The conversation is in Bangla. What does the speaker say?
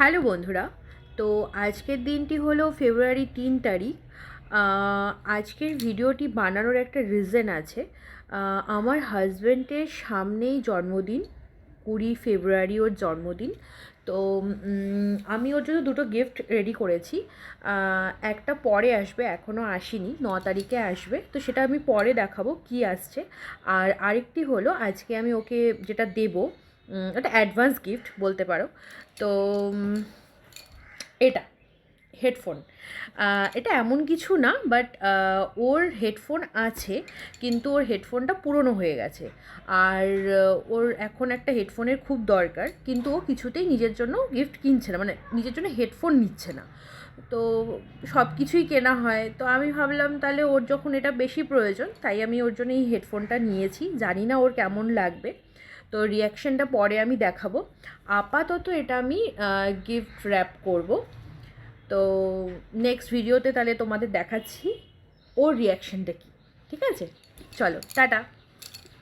হ্যালো বন্ধুরা, তো আজকের দিনটি হলো ফেব্রুয়ারি 3 তারিখ। আজকের ভিডিওটি বানানোর একটা রিজন আছে। আমার হাজব্যান্ডের সামনেই জন্মদিন, 20 ফেব্রুয়ারি ওর জন্মদিন। তো আমি ওর জন্য দুটো গিফট রেডি করেছি। একটা পরে আসবে, এখনও আসেনি, 9 তারিখে আসবে, তো সেটা আমি পরে দেখাবো কি আসছে। আর আরেকটি হলো আজকে আমি ওকে যেটা দেবো, এটা অ্যাডভান্স গিফট বলতে পারো। তো এটা হেডফোন। এটা এমন কিছু না, বাট ওর হেডফোন আছে, কিন্তু ওর হেডফোনটা পুরনো হয়ে গেছে। আর ওর এখন একটা হেডফোনের খুব দরকার, কিন্তু ও কিছুতেই নিজের জন্য গিফট কিনছে না, মানে নিজের জন্য হেডফোন নিচ্ছে না। তো সব কিছুই কেনা হয়, তো আমি ভাবলাম তাহলে ওর যখন এটা বেশি প্রয়োজন, তাই আমি ওর জন্য এই হেডফোনটা নিয়েছি। জানি না ওর কেমন লাগবে, তো রিয়াকশানটা পরে আমি দেখাবো। আপাতত এটা আমি গিফট র্যাপ করব। তো নেক্সট ভিডিওতে তাহলে তোমাদের দেখাচ্ছি ওর রিয়াকশানটা কী। ঠিক আছে, চলো টাটা।